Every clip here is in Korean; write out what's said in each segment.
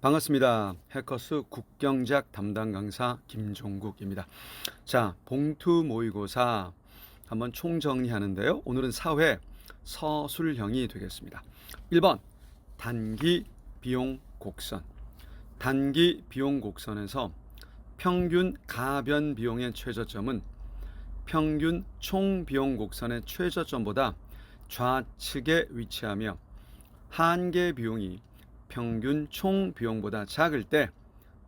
반갑습니다. 해커스 국경제학 담당 강사 김종국입니다. 자, 봉투 모의고사 한번 총정리하는데요. 오늘은 사회 서술형이 되겠습니다. 1번 단기 비용 곡선. 단기 비용 곡선에서 평균 가변 비용의 최저점은 평균 총 비용 곡선의 최저점보다 좌측에 위치하며 한계 비용이 평균 총 비용보다 작을 때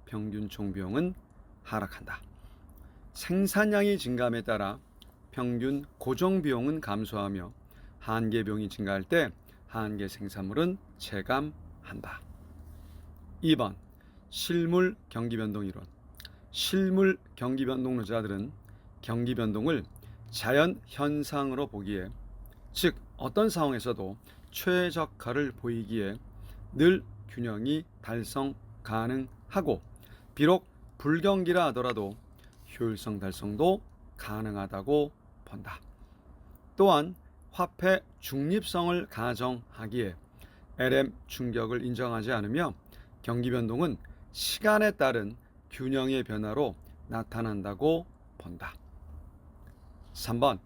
평균 총 비용은 하락한다. 생산량이 증가함에 따라 평균 고정 비용은 감소하며 한계 비용이 증가할 때 한계 생산물은 체감한다. 2번 실물 경기 변동 이론. 실물 경기 변동론자들은 경기 변동을 자연 현상으로 보기에, 즉 어떤 상황에서도 최적화를 보이기에 늘 균형이 달성 가능하고, 비록 불경기라 하더라도 효율성 달성도 가능하다고 본다. 또한 화폐 중립성을 가정하기에 LM 충격을 인정하지 않으며 경기 변동은 시간에 따른 균형의 변화로 나타난다고 본다. 3번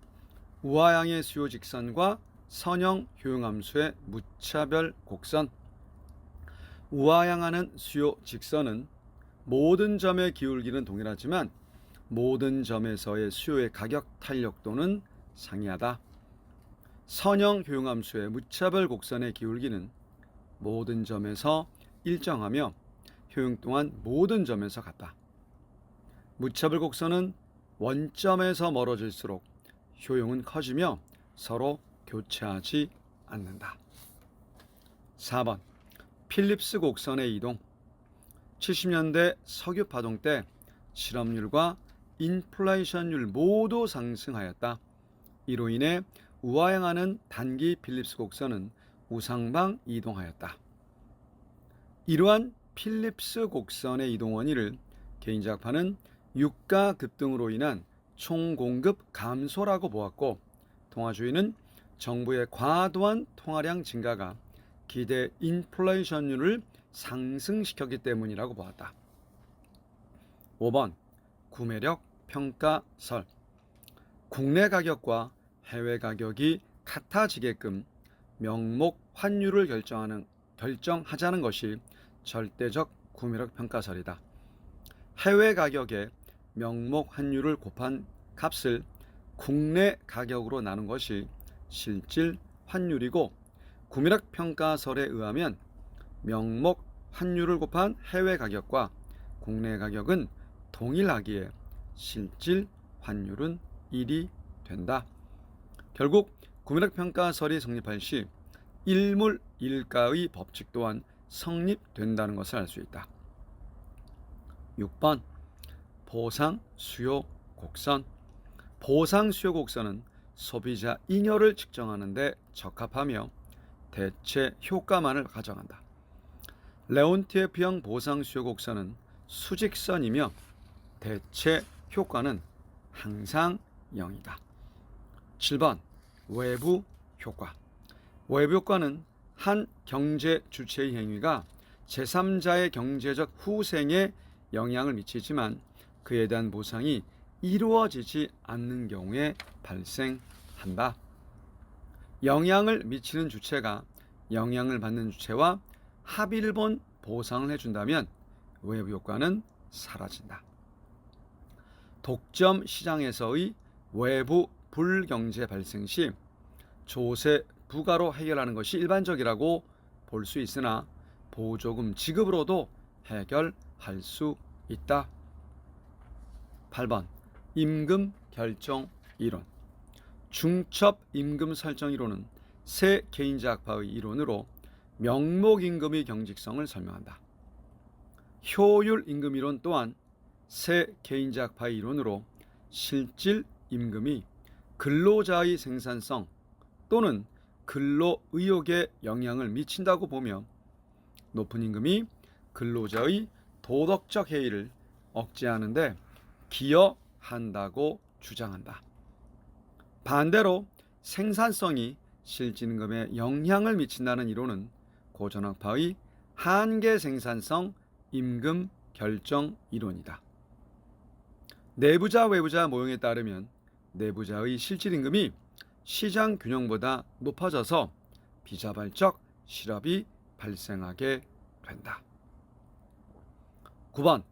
우하향의 수요 직선과 선형 효용함수의 무차별 곡선. 우하향하는 수요 직선은 모든 점의 기울기는 동일하지만 모든 점에서의 수요의 가격 탄력도는 상이하다. 선형 효용함수의 무차별 곡선의 기울기는 모든 점에서 일정하며 효용 또한 모든 점에서 같다. 무차별 곡선은 원점에서 멀어질수록 효용은 커지며 서로 교차하지 않는다. 4번 필립스 곡선의 이동. 70년대 석유 파동 때 실업률과 인플레이션율 모두 상승하였다. 이로 인해 우하향하는 단기 필립스 곡선은 우상방 이동하였다. 이러한 필립스 곡선의 이동 원인을 개인작파는 유가 급등으로 인한 총공급 감소라고 보았고, 통화주의는 정부의 과도한 통화량 증가가 기대 인플레이션율을 상승시켰기 때문이라고 보았다. 5번 구매력 평가설. 국내 가격과 해외 가격이 같아지게끔 명목 환율을 결정하자는 것이 절대적 구매력 평가설이다. 해외 가격에 명목 환율을 곱한 값을 국내 가격으로 나눈 것이 실질 환율이고, 구매력 평가설에 의하면 명목 환율을 곱한 해외 가격과 국내 가격은 동일하기에 실질 환율은 1이 된다. 결국 구매력 평가설이 성립할 시 일물 일가의 법칙 또한 성립된다는 것을 알 수 있다. 6번 보상 수요 곡선. 보상 수요 곡선은 소비자 잉여를 측정하는 데 적합하며 대체 효과만을 가정한다. 레온티에프형 보상 수요 곡선은 수직선이며 대체 효과는 항상 0이다. 7번 외부 효과. 외부 효과는 한 경제 주체의 행위가 제3자의 경제적 후생에 영향을 미치지만 그에 대한 보상이 이루어지지 않는 경우에 발생한다. 영향을 미치는 주체가 영향을 받는 주체와 합의를 본 보상을 해준다면 외부 효과는 사라진다. 독점 시장에서의 외부 불경제 발생 시 조세 부과로 해결하는 것이 일반적이라고 볼 수 있으나 보조금 지급으로도 해결할 수 있다. 8번 임금 결정 이론. 중첩 임금 설정 이론은 새 개인자학파의 이론으로 명목 임금의 경직성을 설명한다. 효율 임금 이론 또한 새 개인자학파의 이론으로 실질 임금이 근로자의 생산성 또는 근로 의욕에 영향을 미친다고 보며 높은 임금이 근로자의 도덕적 해이를 억제하는 데 기여한다고 주장한다. 반대로 생산성이 실질 임금에 영향을 미친다는 이론은 고전학파의 한계 생산성 임금 결정 이론이다. 내부자 외부자 모형에 따르면 내부자의 실질 임금이 시장 균형보다 높아져서 비자발적 실업이 발생하게 된다. 9번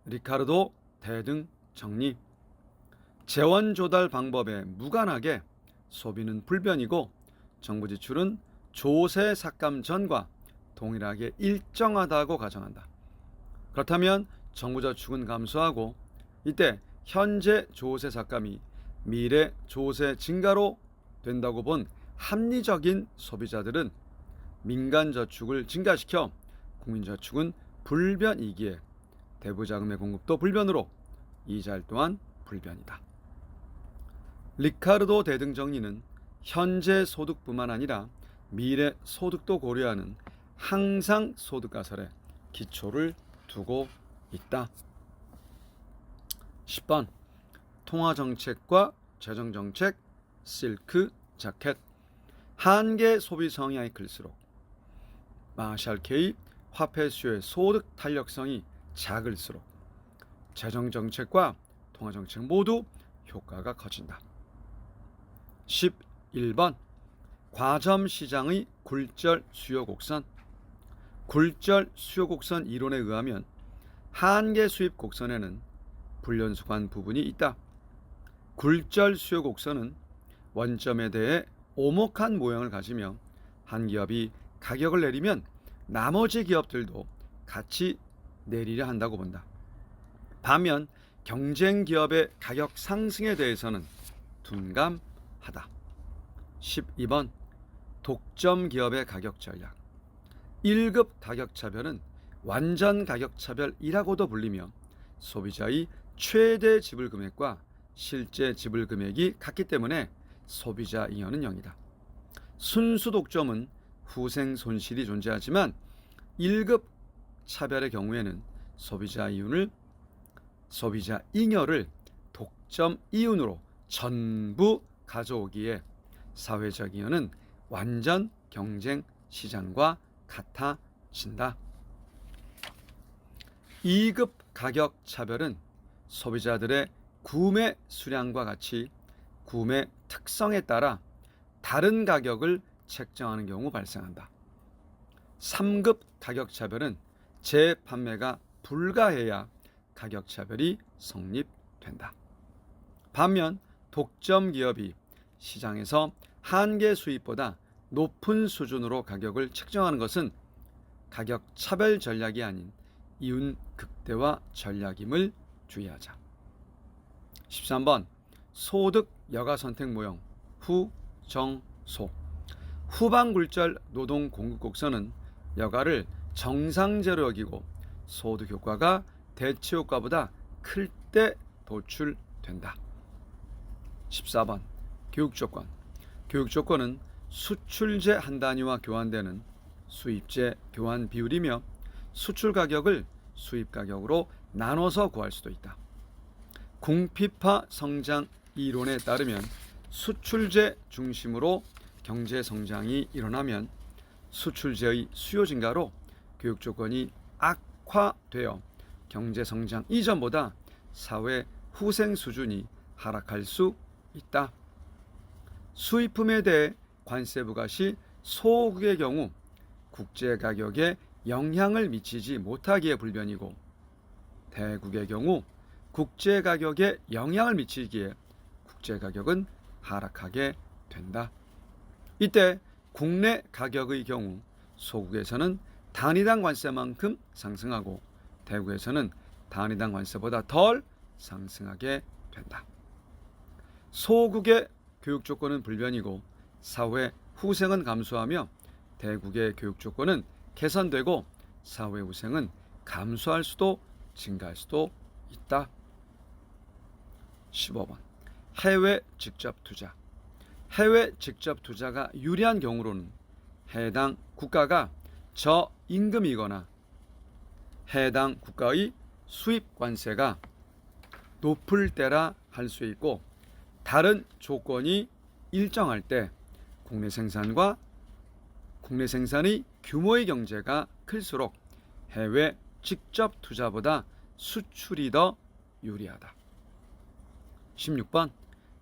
리카르도 대등 정리. 재원 조달 방법에 무관하게 소비는 불변이고 정부 지출은 조세 삭감 전과 동일하게 일정하다고 가정한다. 그렇다면 정부 저축은 감소하고 이때 현재 조세 삭감이 미래 조세 증가로 된다고 본 합리적인 소비자들은 민간 저축을 증가시켜 국민 저축은 불변이기에 대부자금의 공급도 불변으로 이자 또한 불변이다. 리카르도 대등 정리는 현재 소득뿐만 아니라 미래 소득도 고려하는 항상 소득 가설에 기초를 두고 있다. 10번 통화정책과 재정정책 실크 자켓. 한계 소비 성향이 클수록 마샬 K 화폐 수요의 소득 탄력성이 작을수록 재정정책과 통화정책 모두 효과가 커진다. 11번 과점 시장의 굴절 수요 곡선. 굴절 수요 곡선 이론에 의하면 한계 수입 곡선에는 불연속한 부분이 있다. 굴절 수요 곡선은 원점에 대해 오목한 모형을 가지며 한 기업이 가격을 내리면 나머지 기업들도 같이 내리려 한다고 본다. 반면 경쟁 기업의 가격 상승에 대해서는 둔감하다. 12번 독점 기업의 가격 전략. 1급 가격 차별은 완전 가격 차별이라고도 불리며 소비자의 최대 지불 금액과 실제 지불 금액이 같기 때문에 소비자 잉여는 0이다. 순수 독점은 후생 손실이 존재하지만 1급 차별의 경우에는 소비자 잉여를 독점 이윤으로 전부 가져오기에 사회적 잉여는 완전 경쟁 시장과 같아진다. 2급 가격 차별은 소비자들의 구매 수량과 같이 구매 특성에 따라 다른 가격을 책정하는 경우 발생한다. 3급 가격 차별은 재판매가 불가해야 가격 차별이 성립된다. 반면 독점 기업이 시장에서 한계 수입보다 높은 수준으로 가격을 책정하는 것은 가격 차별 전략이 아닌 이윤 극대화 전략임을 주의하자. 13번 소득 여가 선택 모형 후, 정, 소. 후방 굴절 노동 공급 곡선은 여가를 정상제로 여기고 소득 효과가 대체 효과보다 클 때 도출된다. 14번 교육 조건. 교육 조건은 수출제 한 단위와 교환되는 수입제 교환 비율이며 수출 가격을 수입 가격으로 나눠서 구할 수도 있다. 궁핍화 성장 이론에 따르면 수출제 중심으로 경제 성장이 일어나면 수출제의 수요 증가로 교육 조건이 악화되어 경제 성장 이전보다 사회 후생 수준이 하락할 수 있다. 수입품에 대해 관세 부과 시 소국의 경우 국제 가격에 영향을 미치지 못하기에 불변이고 대국의 경우 국제 가격에 영향을 미치기에 국제 가격은 하락하게 된다. 이때 국내 가격의 경우 소국에서는 단위당 관세만큼 상승하고 대국에서는 단위당 관세보다 덜 상승하게 된다. 소국의 교육 조건은 불변이고 사회 후생은 감소하며 대국의 교육 조건은 개선되고 사회 후생은 감소할 수도 증가할 수도 있다. 15번 해외 직접 투자. 해외 직접 투자가 유리한 경우로는 해당 국가가 저임금이거나 해당 국가의 수입 관세가 높을 때라 할 수 있고 다른 조건이 일정할 때 국내 생산의 규모의 경제가 클수록 해외 직접 투자보다 수출이 더 유리하다. 16번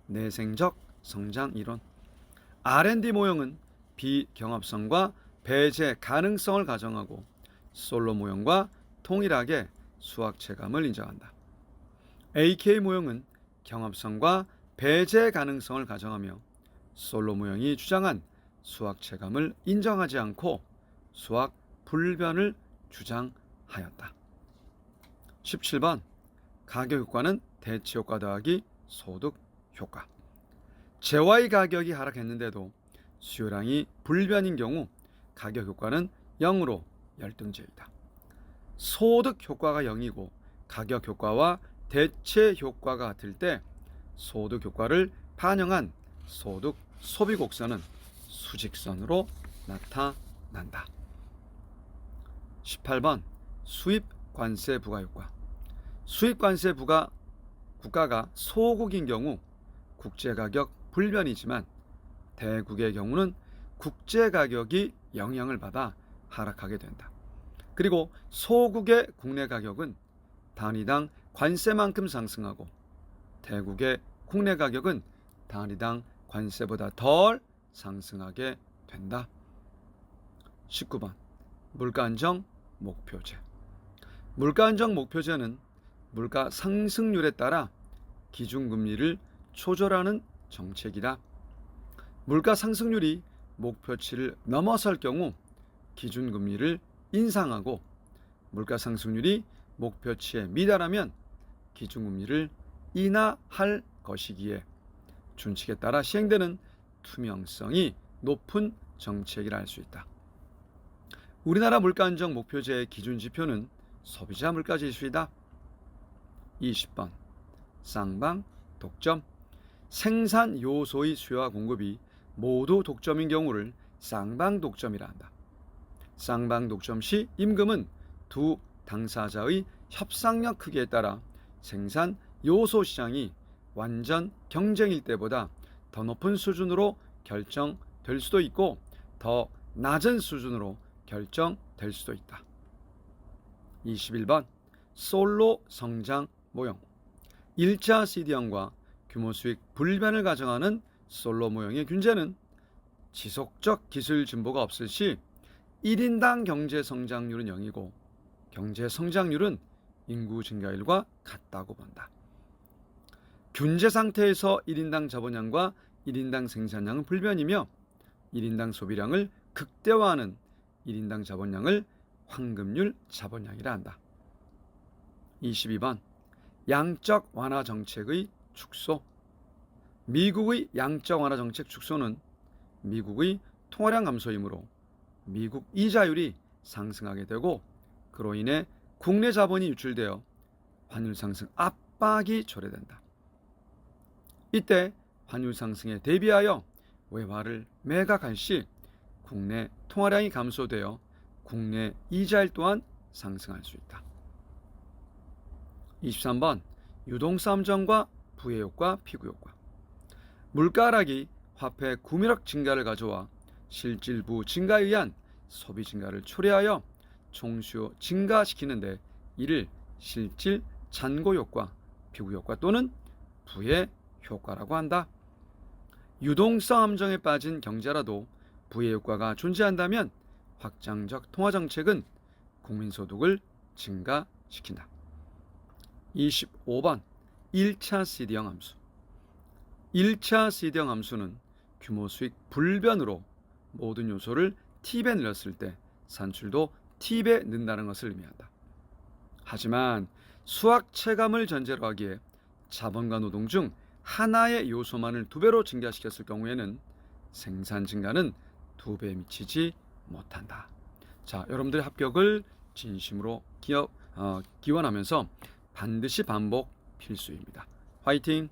내생적 성장 이론. R&D 모형은 비경합성과 배제 가능성을 가정하고 솔로 모형과 동일하게 수학 체감을 인정한다. AK 모형은 경합성과 배제 가능성을 가정하며 솔로 모형이 주장한 수학 체감을 인정하지 않고 수학 불변을 주장하였다. 17번 가격 효과는 대치 효과 더하기 소득 효과. 재화의 가격이 하락했는데도 수요량이 불변인 경우 가격 효과는 0으로 열등제이다. 소득 효과가 0이고 가격 효과와 대체 효과가 같을 때 소득 효과를 반영한 소득 소비 곡선은 수직선으로 나타난다. 18번 수입 관세 부과 효과. 수입 관세 부과 국가가 소국인 경우 국제 가격 불변이지만 대국의 경우는 국제 가격이 영향을 받아 하락하게 된다. 그리고 소국의 국내 가격은 단위당 관세만큼 상승하고 대국의 국내 가격은 단위당 관세보다 덜 상승하게 된다. 19번 물가 안정 목표제. 물가 안정 목표제는 물가 상승률에 따라 기준금리를 조절하는 정책이다. 물가 상승률이 목표치를 넘어설 경우 기준금리를 인상하고 물가 상승률이 목표치에 미달하면 기준금리를 인하할 것이기에 준칙에 따라 시행되는 투명성이 높은 정책이라 할 수 있다. 우리나라 물가 안정 목표제의 기준 지표는 소비자 물가 지수이다. 20번 쌍방 독점. 생산 요소의 수요와 공급이 모두 독점인 경우를 쌍방 독점이라 한다. 쌍방 독점 시 임금은 두 당사자의 협상력 크기에 따라 생산 요소 시장이 완전 경쟁일 때보다 더 높은 수준으로 결정될 수도 있고 더 낮은 수준으로 결정될 수도 있다. 21번 솔로 성장 모형. 1차 CD형과 규모 수익 불변을 가정하는 솔로 모형의 균제는 지속적 기술 진보가 없을 시 1인당 경제 성장률은 0이고 경제 성장률은 인구 증가율과 같다고 본다. 균제 상태에서 1인당 자본량과 1인당 생산량은 불변이며 1인당 소비량을 극대화하는 1인당 자본량을 황금률 자본량이라 한다. 22번 양적 완화 정책의 축소. 미국의 양적 완화 정책 축소는 미국의 통화량 감소이므로 미국 이자율이 상승하게 되고 그로 인해 국내 자본이 유출되어 환율 상승 압박이 초래된다. 이때 환율 상승에 대비하여 외화를 매각할 시 국내 통화량이 감소되어 국내 이자율 또한 상승할 수 있다. 23번 유동성 함정과 부의 효과, 피구 효과. 물가 하락이 화폐 구매력 증가를 가져와 실질부 증가에 의한 소비 증가를 초래하여 총수요 증가시키는데 이를 실질 잔고 효과, 피구 효과 또는 부의 효과라고 한다. 유동성 함정에 빠진 경제라도 부의 효과가 존재한다면 확장적 통화정책은 국민소득을 증가시킨다. 25번 1차 CD형 함수. 1차 CD형 함수는 규모 수익 불변으로 모든 요소를 T배 늘렸을 때 산출도 T배 는다는 것을 의미한다. 하지만 수학 체감을 전제로 하기에 자본과 노동 중 하나의 요소만을 2배로 증가시켰을 경우에는 생산 증가는 2배에 미치지 못한다. 자, 여러분들의 합격을 진심으로 기원하면서 반드시 반복 필수입니다. 화이팅!